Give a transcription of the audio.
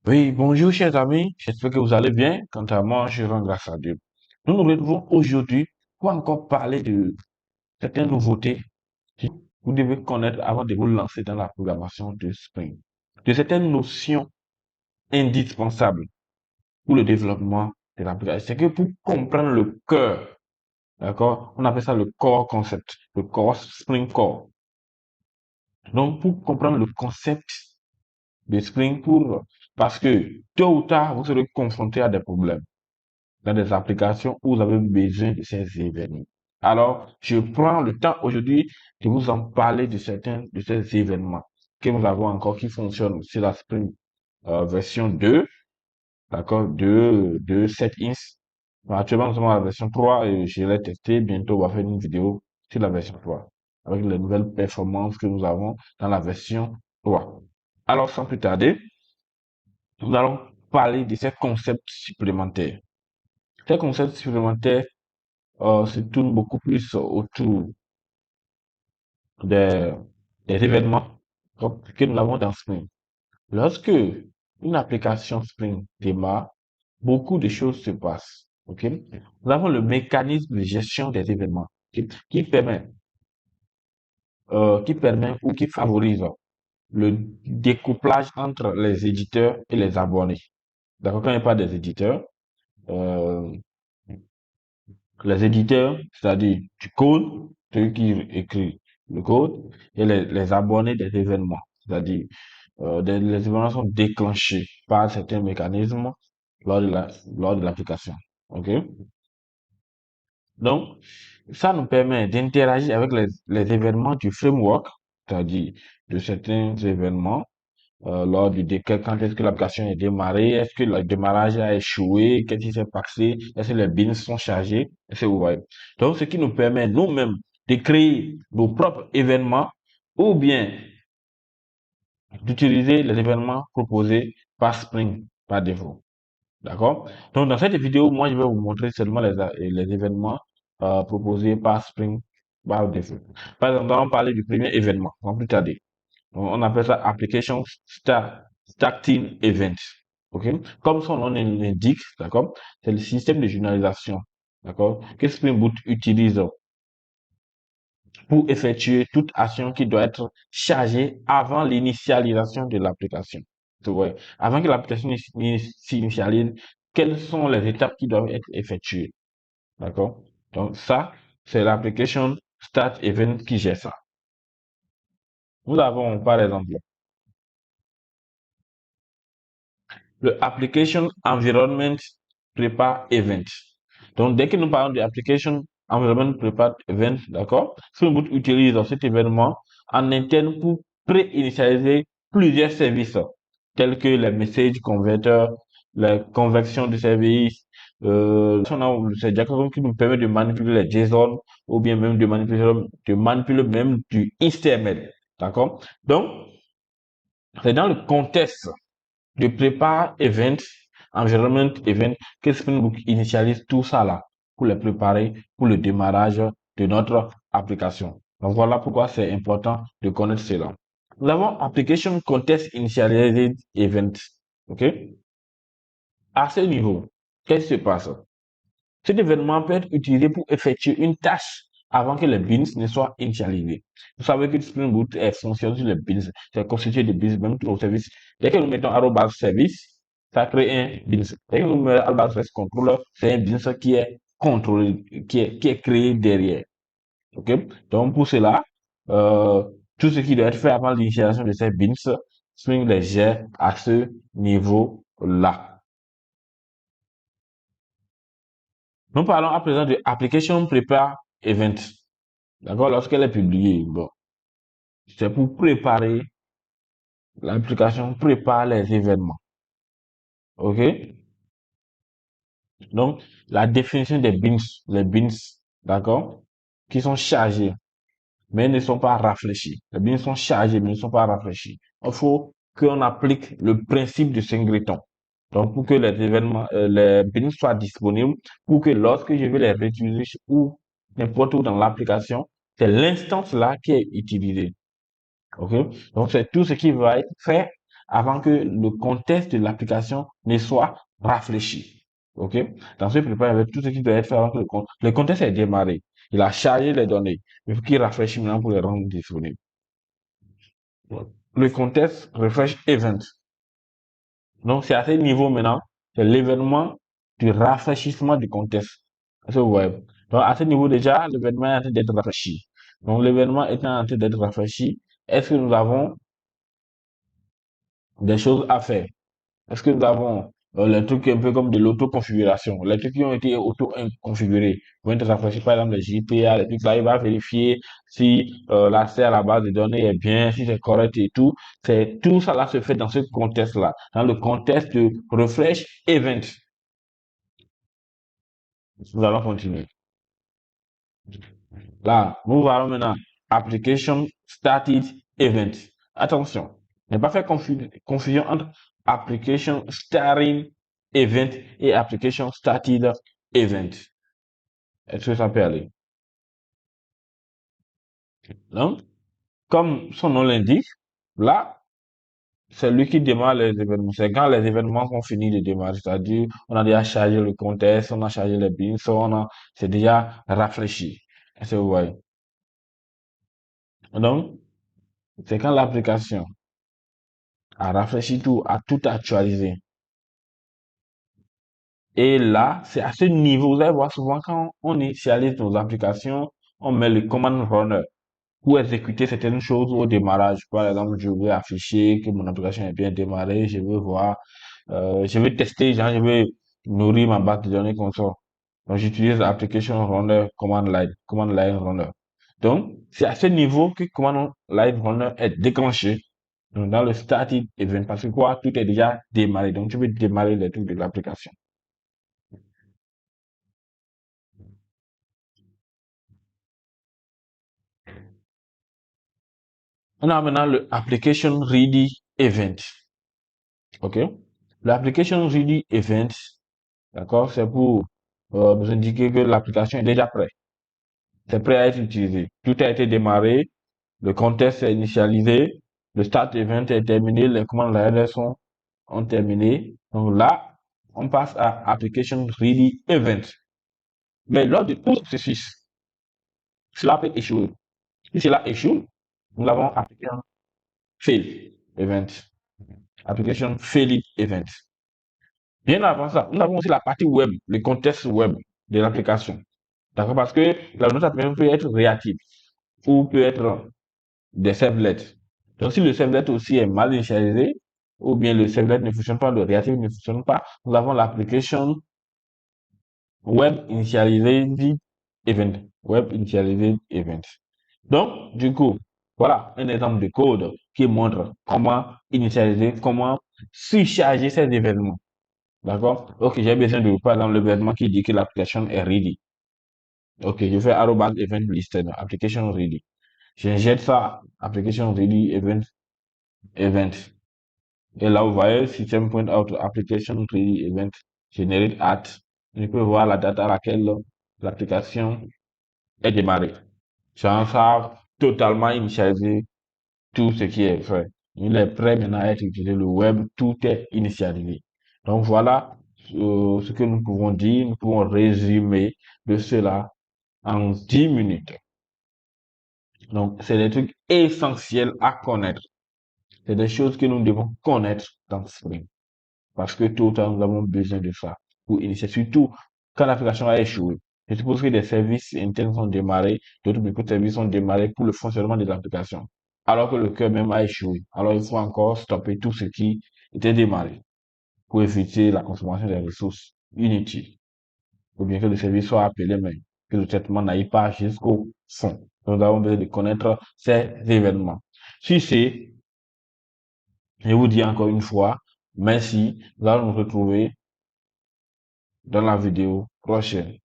Oui, bonjour chers amis, j'espère que vous allez bien. Quant à moi, je rends grâce à Dieu. Nous nous retrouvons aujourd'hui pour encore parler de certaines nouveautés que vous devez connaître avant de vous lancer dans la programmation de Spring. De certaines notions indispensables pour le développement de l'application. C'est que pour comprendre le cœur, d'accord, on appelle ça le core concept, le core Spring Core. Donc, pour comprendre le concept de Spring, parce que tôt ou tard, vous serez confronté à des problèmes dans des applications où vous avez besoin de ces événements. Alors, je prends le temps aujourd'hui de vous en parler de certains de ces événements que nous avons encore qui fonctionnent sur la Spring version 2, d'accord, 2, 7 ins. Bon, actuellement, nous sommes à la version 3 et je l'ai testé. Bientôt, on va faire une vidéo sur la version 3 avec les nouvelles performances que nous avons dans la version 3. Alors, sans plus tarder, nous allons parler de ces concepts supplémentaires. Ces concepts supplémentaires se tourne beaucoup plus autour des, des événements que nous avons dans Spring. Lorsque une application Spring démarre, beaucoup de choses se passent. Ok? Nous avons le mécanisme de gestion des événements qui permet ou qui favorise le découplage entre les éditeurs et les abonnés. D'accord? Quand il n'y a pas des éditeurs, euh, les éditeurs, c'est-à-dire du code, celui qui écrit le code, et les abonnés des événements, c'est-à-dire les événements sont déclenchés par certains mécanismes lors de lors de l'application. OK? Donc, ça nous permet d'interagir avec les événements du framework, c'est-à-dire de certains événements lors du décalage, quand est-ce que l'application est démarrée, est-ce que le démarrage a échoué, qu'est-ce qui s'est passé, est-ce que les bins sont chargés, est-ce que vous voyez. Donc, ce qui nous permet nous-mêmes de créer nos propres événements ou bien d'utiliser les événements proposés par Spring par défaut. D'accord? Donc, dans cette vidéo, moi, je vais vous montrer seulement les événements proposés par Spring par défaut. Par exemple, on va parler du premier événement, sans plus tarder. On appelle ça Application Starting Event. OK? Comme son nom l'indique, d'accord? C'est le système de journalisation, d'accord? Que Spring Boot utilise pour effectuer toute action qui doit être chargée avant l'initialisation de l'application. Ouais. Avant que l'application s'initialise, quelles sont les étapes qui doivent être effectuées? D'accord? Donc, ça, c'est l'application Start Event qui gère ça. Nous avons, par exemple, le Application Environment Prepare Event. Donc, dès que nous parlons de Application Environment Prepare Event, d'accord, Spring Boot utilise cet événement en interne pour pré-initialiser plusieurs services, tels que les message converters, la conversion de services, c'est Jacobson qui nous permet de manipuler les JSON ou bien même de manipuler même du HTML. D'accord? Donc, c'est dans le contexte de prépare event, environment event, que Spring Boot initialise tout ça là pour les préparer pour le démarrage de notre application. Donc voilà pourquoi c'est important de connaître cela. Nous avons Application Context Initialized Event. OK? À ce niveau, qu'est-ce qui se passe? Cet événement peut être utilisé pour effectuer une tâche avant que les bins ne soient initialisés. Vous savez que Spring Boot fonctionne sur les bins. C'est constitué de bins, même au service. Dès que nous mettons arrobas service, ça crée un bins. Dès que nous mettons arrobas rest controller, c'est un bins qui est contrôlé, qui est créé derrière. OK? Donc, pour cela, euh, tout ce qui doit être fait avant l'initialisation de ces bins, Spring les gère à ce niveau-là. Nous parlons à présent de Application Prepare Event. D'accord? Lorsqu'elle est publiée, bon, c'est pour préparer, l'application prépare les événements. OK? Donc, la définition des bins, les bins, d'accord? Qui sont chargés, mais ne sont pas rafraîchis. Les bins sont chargés, mais ne sont pas rafraîchis. Il faut qu'on applique le principe de singleton. Donc, pour que les événements, les bins soient disponibles, pour que lorsque je vais les réutiliser ou n'importe où dans l'application, c'est l'instance là qui est utilisée. OK? Donc, c'est tout ce qui va être fait avant que le contexte de l'application ne soit rafraîchi. OK? Dans ce prépare avec tout ce qui doit être fait avant que le contexte ait démarré. Il a chargé les données. Il faut qu'il rafraîchisse maintenant pour les rendre disponibles. Le contexte refresh event. Donc, c'est à ce niveau maintenant, c'est l'événement du rafraîchissement du contexte sur le web. Donc, à ce niveau déjà, l'événement est en train d'être rafraîchi. Donc, l'événement étant en train d'être rafraîchi, est-ce que nous avons des choses à faire? Est-ce que nous avons les trucs un peu comme de l'auto-configuration, les trucs qui ont été auto-configurés vont être rafraîchis, par exemple les JPA, les trucs là, il va vérifier si l'accès à la base de données est bien, si c'est correct et tout. C'est tout ça là se fait dans ce contexte-là, dans le contexte de refresh event. Nous allons continuer. Là, nous allons maintenant application started event. Attention, ne pas faire confusion entre application starting event et application started event. Est-ce que ça peut aller? Donc, comme son nom l'indique, là, c'est lui qui démarre les événements. C'est quand les événements sont finis de démarrer. C'est-à-dire, on a déjà chargé le contexte, on a chargé les bins, c'est déjà rafraîchi. Est-ce que vous voyez? Donc, c'est quand l'application a rafraîchi tout, a tout actualisé. Et là, c'est à ce niveau, vous allez voir souvent quand on initialise nos applications, on met le command runner pour exécuter certaines choses au démarrage. Par exemple, je veux afficher que mon application est bien démarrée, je veux voir, je veux tester, genre, je veux nourrir ma base de données comme ça. Donc, j'utilise l'application runner command line runner. Donc, c'est à ce niveau que command line runner est déclenché. Donc, dans le starting event, parce que quoi, tout est déjà démarré. Donc, tu peux démarrer les trucs de l'application. On a maintenant le application ready event. OK? L'application ready event, d'accord, c'est pour nous indiquer que l'application est déjà prête. C'est prêt à être utilisé. Tout a été démarré, le contexte est initialisé, le start event est terminé, les commandes layers ont terminé. Donc là, on passe à application ready event. Mais lors de tout ce processus, cela peut échouer. Si cela échoue, nous avons application fail event. Application failed event. Bien avant ça, nous avons aussi la partie web, le contexte web de l'application. D'accord? Parce que notre application peut être réactive ou peut être des servlets. Donc, si le servlet aussi est mal initialisé, ou bien le servlet ne fonctionne pas, le réactif ne fonctionne pas, nous avons l'application web initialized event. Web initialized event. Donc, du coup, voilà un exemple de code qui montre comment initialiser, comment surcharger ces événements. D'accord? Ok, j'ai besoin de, par exemple, l'événement qui dit que l'application est ready. Ok, je fais arrobas event listed, application ready. J'injecte ça, application ready event. Et là, vous voyez, system.out application ready event generate at. Je peux voir la date à laquelle l'application est démarrée. Sans ça, totalement initialisé tout ce qui est fait. Il est prêt maintenant à être utilisé. Le web, tout est initialisé. Donc voilà ce que nous pouvons dire. Nous pouvons résumer de cela en 10 minutes. Donc, c'est des trucs essentiels à connaître. C'est des choses que nous devons connaître dans Spring. Parce que tout le temps, nous avons besoin de ça pour initier. Surtout quand l'application a échoué. Je suppose que des services internes sont démarrés, d'autres microservices sont démarrés pour le fonctionnement de l'application. Alors que le cœur même a échoué. Alors, il faut encore stopper tout ce qui était démarré pour éviter la consommation des ressources inutiles. Ou bien que le service soit appelé, mais que le traitement n'aille pas jusqu'au fond. Nous avons besoin de connaître ces événements. Si c'est, je vous dis encore une fois, merci. Nous allons nous retrouver dans la vidéo prochaine.